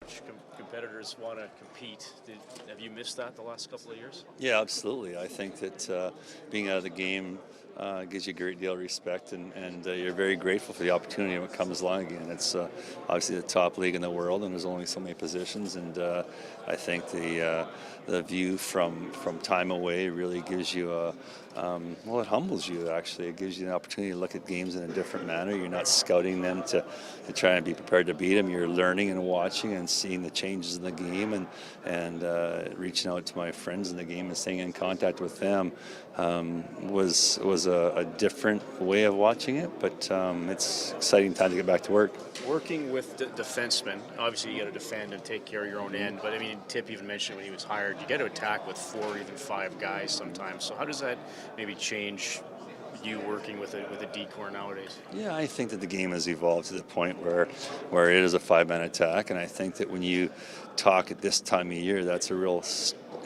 coach, competitors want to compete. Have you missed that the last couple of years? Yeah, absolutely. I think that being out of the game gives you a great deal of respect, and you're very grateful for the opportunity when it comes along again. It's obviously the top league in the world, and there's only so many positions, and I think the view from time away really gives you it humbles you, actually. It gives you an opportunity to look at games in a different manner. You're not scouting them to try and be prepared to beat them. You're learning and watching and seeing the changes in the game, and reaching out to my friends in the game and staying in contact with them was a different way of watching it, but it's exciting time to get back to work. Working with defensemen, obviously you got to defend and take care of your own end, but I mean, Tip even mentioned when he was hired, you got to attack with 4 or even 5 guys sometimes. So how does that maybe change you working with a D-corps nowadays? Yeah, I think that the game has evolved to the point where it is a 5-man attack, and I think that when you talk at this time of year, that's a real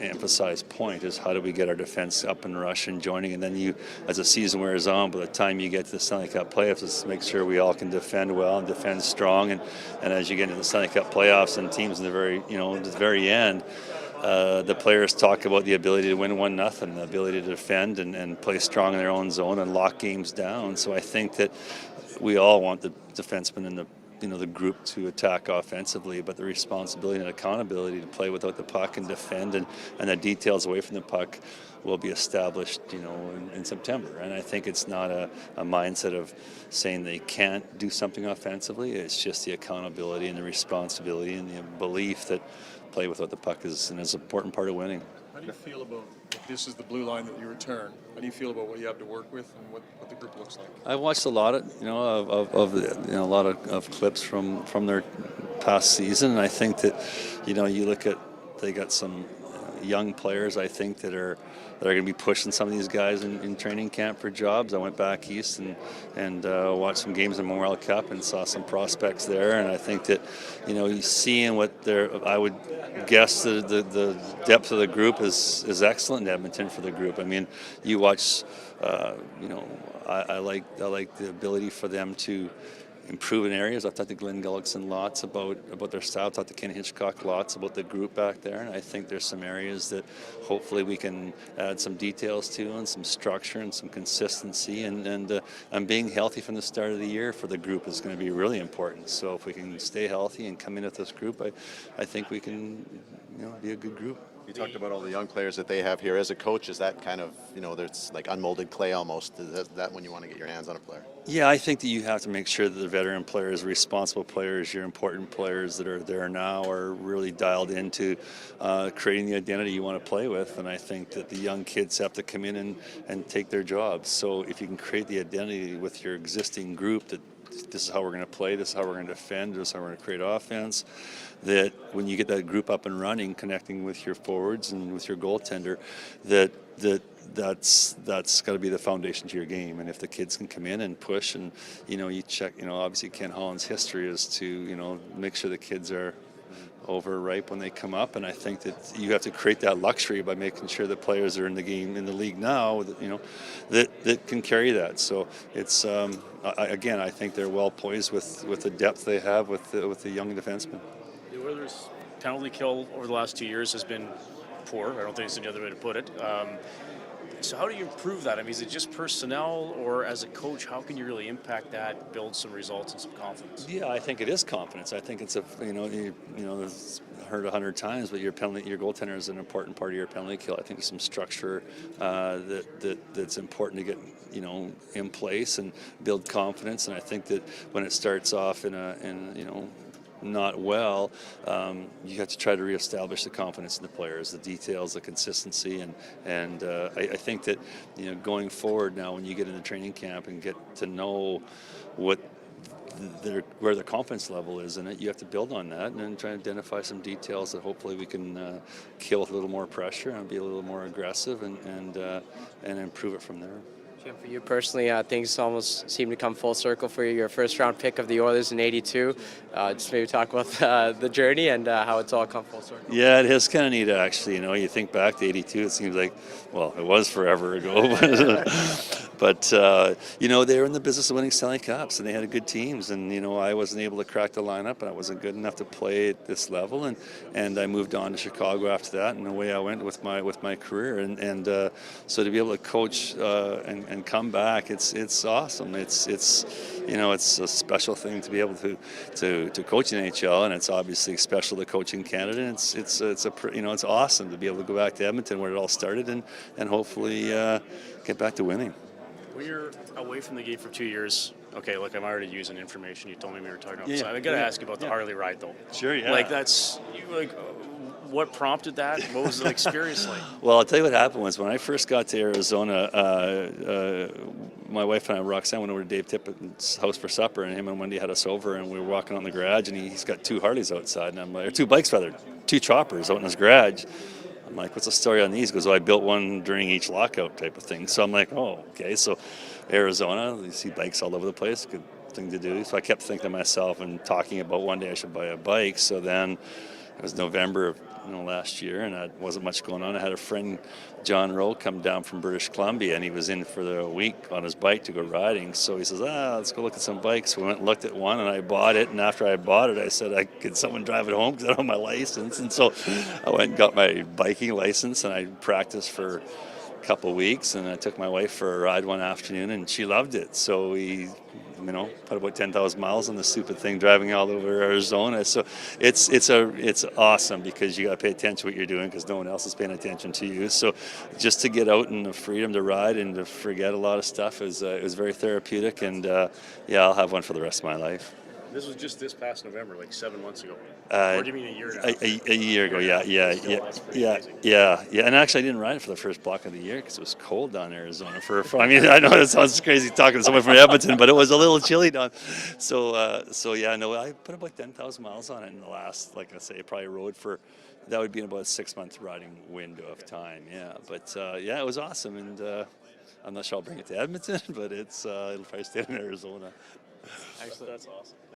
emphasized point, is how do we get our defense up and rush and joining, and then you, as the season wears on, by the time you get to the Stanley Cup playoffs, is make sure we all can defend well and defend strong, and as you get into the Stanley Cup playoffs and teams in the very end, the players talk about the ability to win 1-0, the ability to defend and play strong in their own zone and lock games down. So I think that we all want the defensemen and the group to attack offensively, but the responsibility and accountability to play without the puck and defend and the details away from the puck will be established, in September. And I think it's not a mindset of saying they can't do something offensively. It's just the accountability and the responsibility and the belief that play without the puck is an important part of winning. How do you feel about, if this is the blue line that you return, how do you feel about what you have to work with and what the group looks like? I watched a lot of a lot of clips from their past season, and I think that you look at, they got some young players, I think, that are going to be pushing some of these guys in training camp for jobs. I went back east and watched some games in Memorial Cup and saw some prospects there, and I think that you seeing what I would guess the depth of the group is excellent in Edmonton for the group. I mean, you watch, I like the ability for them to improve in areas. I've talked to Glenn Gullickson lots about their style. I've talked to Ken Hitchcock lots about the group back there, and I think there's some areas that hopefully we can add some details to, and some structure and some consistency, and being healthy from the start of the year for the group is going to be really important. So if we can stay healthy and come in with this group, I think we can be a good group. You talked about all the young players that they have here. As a coach, is that kind of, there's like unmolded clay almost? Is that when you want to get your hands on a player? Yeah, I think that you have to make sure that the veteran players, responsible players, your important players that are there now are really dialed into creating the identity you want to play with. And I think that the young kids have to come in and take their jobs. So if you can create the identity with your existing group that this is how we're going to play, this is how we're going to defend, this is how we're going to create offense, that when you get that group up and running, connecting with your forwards and with your goaltender, that's got to be the foundation to your game. And if the kids can come in and push, and you check, obviously Ken Holland's history is to make sure the kids are overripe when they come up, and I think that you have to create that luxury by making sure the players are in the game, in the league now, that can carry that. So it's I think they're well poised with the depth they have with the young defensemen. The Oilers' penalty kill over the last 2 years has been poor. I don't think there's any other way to put it. So how do you improve that? I mean, is it just personnel, or as a coach, how can you really impact that, build some results and some confidence? Yeah, I think it is confidence. I think it's it's heard 100 times, but your goaltender is an important part of your penalty kill. I think there's some structure that's important to get in place and build confidence. And I think that when it starts off not well, you have to try to reestablish the confidence in the players, the details, the consistency, and I think that going forward now, when you get into training camp and get to know where their confidence level is in it, you have to build on that and then try to identify some details that hopefully we can kill with a little more pressure and be a little more aggressive and improve it from there. Jim, for you personally, things almost seem to come full circle for you. Your first-round pick of the Oilers in '82. Just maybe talk about the journey and how it's all come full circle. Yeah, it is kind of neat, actually. You think back to '82, it seems like, well, it was forever ago. But they were in the business of winning Stanley Cups, and they had good teams. And I wasn't able to crack the lineup, and I wasn't good enough to play at this level. And I moved on to Chicago after that, and away I went with my career. And so to be able to coach and come back, it's awesome. It's a special thing to be able to coach in NHL, and it's obviously special to coach in Canada. And it's awesome to be able to go back to Edmonton where it all started, and hopefully get back to winning. When you're away from the game for 2 years, okay, look, I'm already using information you told me we were talking about. Yeah, So I got to yeah, ask you about the yeah. Harley ride, though. Sure, yeah. Like what prompted that? What was the experience like? Well, I'll tell you what happened was when I first got to Arizona, my wife and I, Roxanne, went over to Dave Tippett's house for supper, and him and Wendy had us over, and we were walking on the garage, and he's got 2 Harleys outside, and I'm like, or 2 bikes rather, 2 choppers out in his garage. I'm like, what's the story on these? He goes, well, I built one during each lockout type of thing. So I'm like, oh, okay. So Arizona, you see bikes all over the place, good thing to do. So I kept thinking to myself and talking about one day I should buy a bike. So then it was November of last year, and there wasn't much going on. I had a friend, John Rowe, come down from British Columbia, and he was in for the week on his bike to go riding. So he says, let's go look at some bikes. We went and looked at one, and I bought it. And after I bought it, I said, could someone drive it home because I don't have my license? And so I went and got my biking license, and I practiced for a couple of weeks, and I took my wife for a ride one afternoon, and she loved it. So we put about 10,000 miles on the stupid thing, driving all over Arizona. So it's awesome because you got to pay attention to what you're doing because no one else is paying attention to you. So just to get out and the freedom to ride and to forget a lot of stuff is very therapeutic. And I'll have one for the rest of my life. This was just this past November, like 7 months ago. Or do you mean a year now? A year ago, yeah. And actually, I didn't ride it for the first block of the year because it was cold down in Arizona. I know it sounds crazy talking to someone from Edmonton, but it was a little chilly down. I put about 10,000 miles on it in the last, like I say, probably rode for. That would be in about a 6-month riding window of time, yeah. But it was awesome, and I'm not sure I'll bring it to Edmonton, but it'll probably stay in Arizona. Actually, that's awesome.